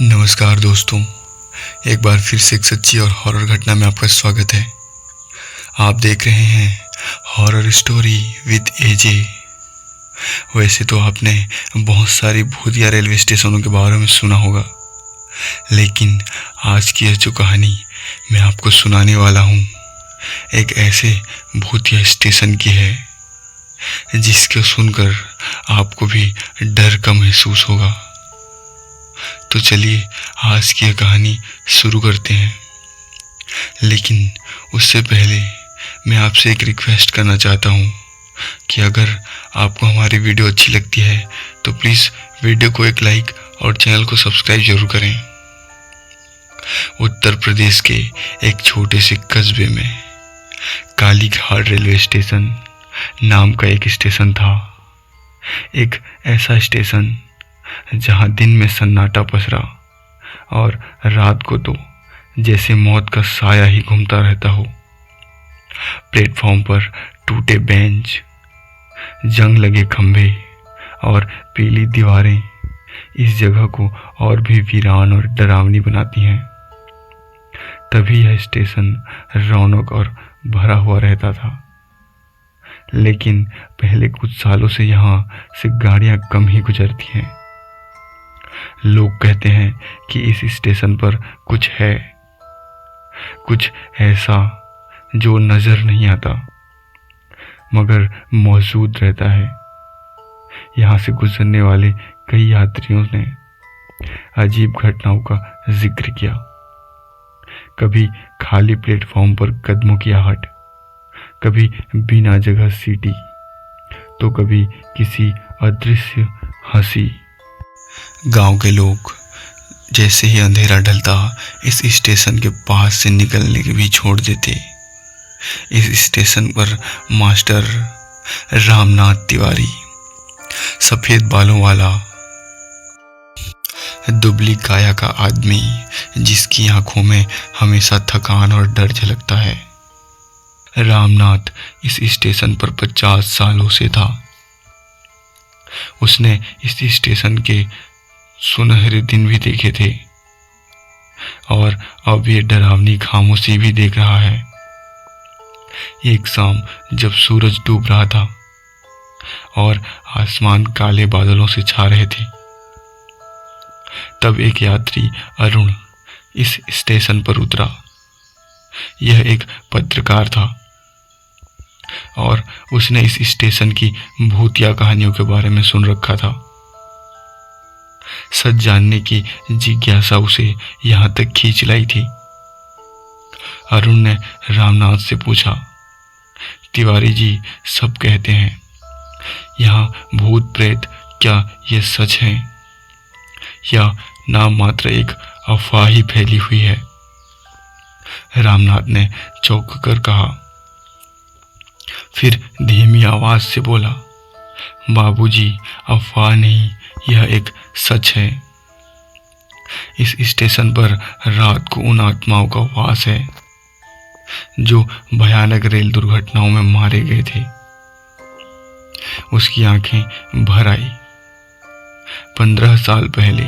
नमस्कार दोस्तों, एक बार फिर से एक सच्ची और हॉरर घटना में आपका स्वागत है। आप देख रहे हैं हॉरर स्टोरी विद एजे। वैसे तो आपने बहुत सारी भूतिया रेलवे स्टेशनों के बारे में सुना होगा, लेकिन आज की यह जो कहानी मैं आपको सुनाने वाला हूँ एक ऐसे भूतिया स्टेशन की है जिसको सुनकर आपको भी डर का महसूस होगा। तो चलिए आज की यह कहानी शुरू करते हैं। लेकिन उससे पहले मैं आपसे एक रिक्वेस्ट करना चाहता हूँ कि अगर आपको हमारी वीडियो अच्छी लगती है तो प्लीज़ वीडियो को एक लाइक और चैनल को सब्सक्राइब जरूर करें। उत्तर प्रदेश के एक छोटे से कस्बे में कालीघाट रेलवे स्टेशन नाम का एक स्टेशन था। एक ऐसा स्टेशन जहां दिन में सन्नाटा पसरा और रात को तो जैसे मौत का साया ही घूमता रहता हो। प्लेटफॉर्म पर टूटे बेंच, जंग लगे खंभे और पीली दीवारें इस जगह को और भी वीरान और डरावनी बनाती हैं। तभी यह स्टेशन रौनक और भरा हुआ रहता था, लेकिन पहले कुछ सालों से यहाँ से गाड़ियाँ कम ही गुजरती हैं। लोग कहते हैं कि इस स्टेशन पर कुछ है, कुछ ऐसा जो नजर नहीं आता मगर मौजूद रहता है। यहाँ से गुजरने वाले कई यात्रियों ने अजीब घटनाओं का जिक्र किया। कभी खाली प्लेटफॉर्म पर कदमों की आहट, कभी बिना जगह सीटी, तो कभी किसी अदृश्य हंसी। गांव के लोग जैसे ही अंधेरा ढलता इस स्टेशन के पास से निकलने के भी छोड़ देते। इस स्टेशन पर मास्टर रामनाथ तिवारी, सफेद बालों वाला दुबली काया का आदमी जिसकी आंखों में हमेशा थकान और डर झलकता है। रामनाथ इस स्टेशन पर 50 सालों से था। उसने इस स्टेशन के सुनहरे दिन भी देखे थे और अब ये डरावनी खामोशी भी देख रहा है। एक शाम जब सूरज डूब रहा था और आसमान काले बादलों से छा रहे थे, तब एक यात्री अरुण इस स्टेशन पर उतरा। यह एक पत्रकार था और उसने इस स्टेशन की भूतिया कहानियों के बारे में सुन रखा था। सच जानने की जिज्ञासा उसे यहां तक खींच लाई थी। अरुण ने रामनाथ से पूछा, तिवारी जी, सब कहते हैं यहाँ भूत प्रेत, क्या ये सच है या नाम मात्र एक अफवाह ही फैली हुई है? रामनाथ ने चौंक कर कहा, फिर धीमी आवाज से बोला, बाबूजी, अफवाह नहीं, यह एक सच है। इस स्टेशन पर रात को उन आत्माओं का वास है जो भयानक रेल दुर्घटनाओं में मारे गए थे। उसकी आंखें भर आई। 15 साल पहले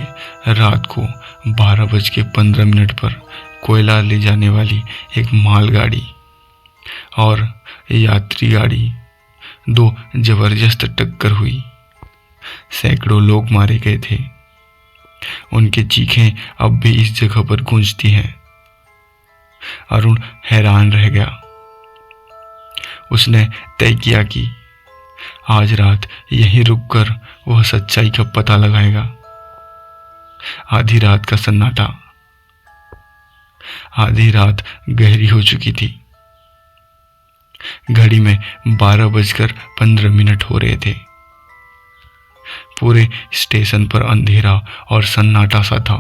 रात को 12:15 पर कोयला ले जाने वाली एक मालगाड़ी और यात्री गाड़ी दो जबरदस्त टक्कर हुई। सैकड़ों लोग मारे गए थे। उनके चीखें अब भी इस जगह पर गूंजती हैं। अरुण हैरान रह गया। उसने तय किया कि आज रात यहीं रुककर वह सच्चाई का पता लगाएगा। आधी रात का सन्नाटा। आधी रात गहरी हो चुकी थी। घड़ी में 12:15 हो रहे थे। पूरे स्टेशन पर अंधेरा और सन्नाटा सा था।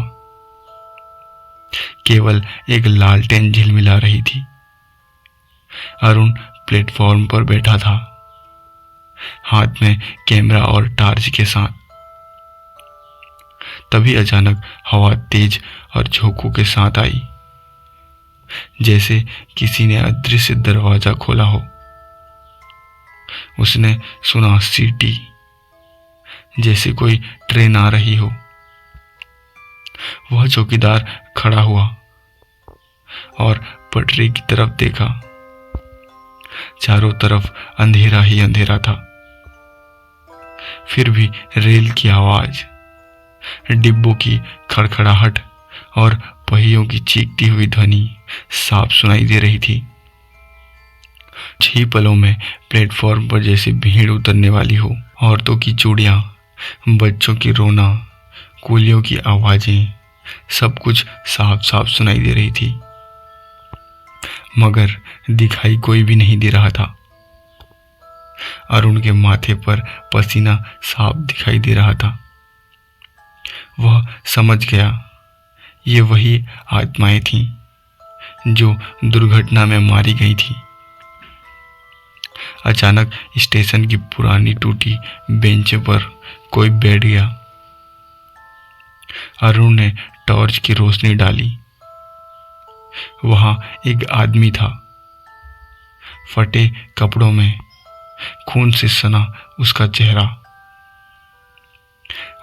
केवल एक लालटेन झिलमिला रही थी। अरुण प्लेटफॉर्म पर बैठा था, हाथ में कैमरा और टॉर्च के साथ। तभी अचानक हवा तेज और झोंकों के साथ आई, जैसे किसी ने अदृश्य दरवाजा खोला हो। उसने सुना सीटी, जैसे कोई ट्रेन आ रही हो। वह चौकीदार खड़ा हुआ और पटरी की तरफ देखा। चारों तरफ अंधेरा ही अंधेरा था। फिर भी रेल की आवाज, डिब्बों की खड़खड़ाहट और पहियों की चीखती हुई ध्वनि साफ सुनाई दे रही थी। 6 पलों में प्लेटफॉर्म पर जैसे भीड़ उतरने वाली हो। औरतों की चूड़ियां, बच्चों की रोना, कूलियों की आवाजें, सब कुछ साफ साफ सुनाई दे रही थी, मगर दिखाई कोई भी नहीं दे रहा था। अरुण के माथे पर पसीना साफ दिखाई दे रहा था। वह समझ गया ये वही आत्माएं थीं जो दुर्घटना में मारी गई थी। अचानक स्टेशन की पुरानी टूटी बेंच पर कोई बैठ गया। अरुण ने टॉर्च की रोशनी डाली। वहां एक आदमी था, फटे कपड़ों में, खून से सना उसका चेहरा।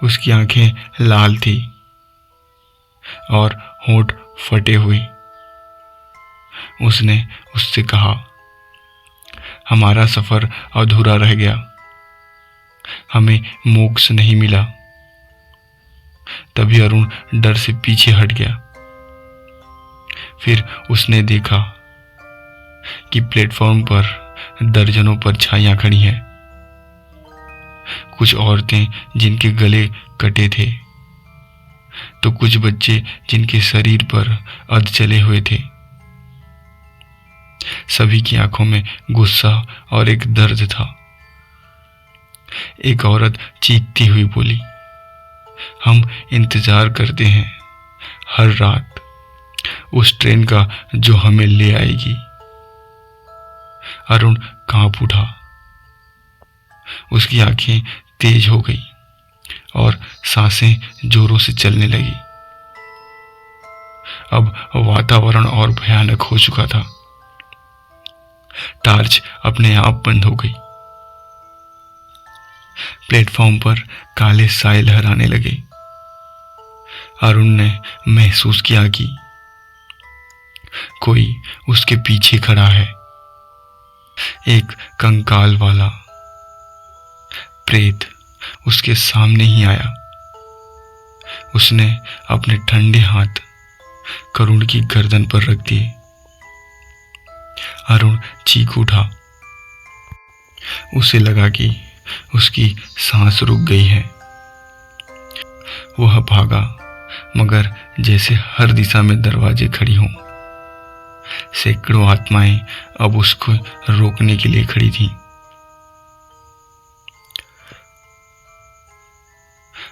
उसकी आंखें लाल थी और होंठ फटे हुए। उसने उससे कहा, हमारा सफर अधूरा रह गया, हमें मोक्ष नहीं मिला। तभी अरुण डर से पीछे हट गया। फिर उसने देखा कि प्लेटफॉर्म पर दर्जनों परछाइयां खड़ी हैं। कुछ औरतें जिनके गले कटे थे, तो कुछ बच्चे जिनके शरीर पर अध चले हुए थे। सभी की आंखों में गुस्सा और एक दर्द था। एक औरत चीखती हुई बोली, हम इंतजार करते हैं हर रात उस ट्रेन का जो हमें ले आएगी। अरुण कांप उठा। उसकी आंखें तेज हो गई और सांसें जोरों से चलने लगी। अब वातावरण और भयानक हो चुका था। टार्च अपने आप बंद हो गई। प्लेटफॉर्म पर काले साए लहराने लगे। अरुण ने महसूस किया कि कोई उसके पीछे खड़ा है। एक कंकाल वाला प्रेत उसके सामने ही आया। उसने अपने ठंडे हाथ करुण की गर्दन पर रख दिए। अरुण चीख उठा। उसे लगा कि उसकी सांस रुक गई है। वह भागा, मगर जैसे हर दिशा में दरवाजे खड़ी हों। सैकड़ों आत्माएं अब उसको रोकने के लिए खड़ी थीं।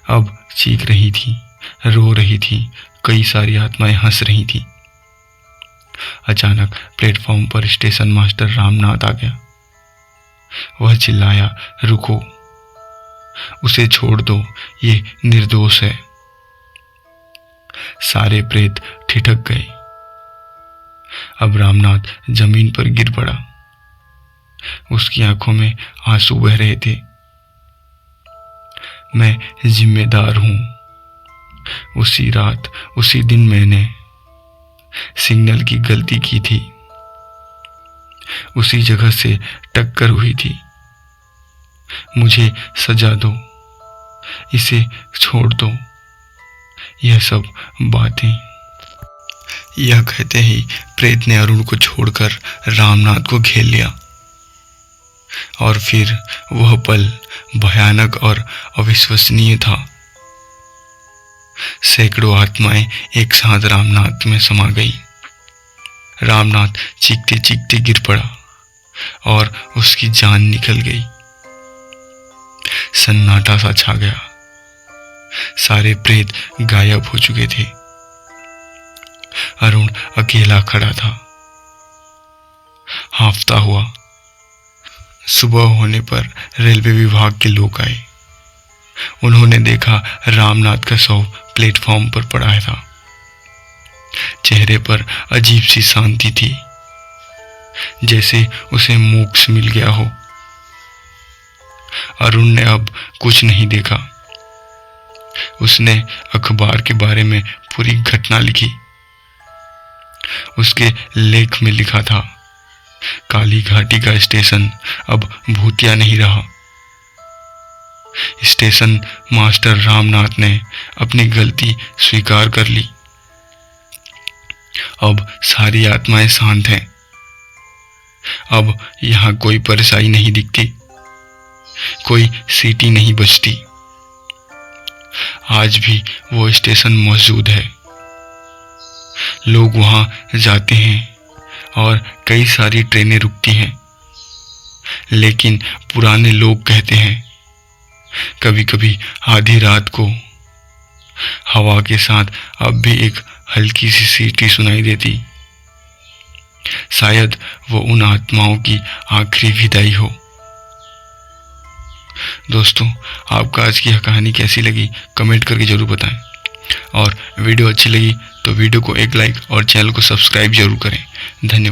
अब चीख रही थी, रो रही थी, कई सारी आत्माएं हंस रही थीं। अचानक प्लेटफॉर्म पर स्टेशन मास्टर रामनाथ आ गया। वह चिल्लाया, रुको, उसे छोड़ दो, ये निर्दोष है। सारे प्रेत ठिठक गए। अब रामनाथ जमीन पर गिर पड़ा। उसकी आंखों में आंसू बह रहे थे। मैं जिम्मेदार हूं। उसी रात, उसी दिन मैंने सिग्नल की गलती की थी। उसी जगह से टक्कर हुई थी। मुझे सजा दो, इसे छोड़ दो। यह सब बातें। यह कहते ही प्रेत ने अरुण को छोड़कर रामनाथ को घेर लिया। और फिर वह पल भयानक और अविश्वसनीय था। सैकड़ों आत्माएं एक साथ रामनाथ में समा गई। रामनाथ चीखते चीखते गिर पड़ा और उसकी जान निकल गई। सन्नाटा सा छा गया। सारे प्रेत गायब हो चुके थे। अरुण अकेला खड़ा था, हांफता हुआ। सुबह होने पर रेलवे विभाग के लोग आए। उन्होंने देखा रामनाथ का शव प्लेटफॉर्म पर पड़ा था। चेहरे पर अजीब सी शांति थी, जैसे उसे मोक्ष मिल गया हो। अरुण ने अब कुछ नहीं देखा, उसने अखबार के बारे में पूरी घटना लिखी। उसके लेख में लिखा था, काली घाटी का स्टेशन अब भूतिया नहीं रहा। स्टेशन मास्टर रामनाथ ने अपनी गलती स्वीकार कर ली। अब सारी आत्माएं शांत हैं। अब यहाँ कोई परेशानी नहीं दिखती, कोई सीटी नहीं बजती। आज भी वो स्टेशन मौजूद है। लोग वहां जाते हैं और कई सारी ट्रेनें रुकती हैं। लेकिन पुराने लोग कहते हैं, कभी कभी आधी रात को हवा के साथ अब भी एक हल्की सी सीटी सुनाई देती। शायद वो उन आत्माओं की आखिरी विदाई हो। दोस्तों, आपको आज की यह कहानी कैसी लगी कमेंट करके जरूर बताएं, और वीडियो अच्छी लगी तो वीडियो को एक लाइक और चैनल को सब्सक्राइब जरूर करें। धन्यवाद।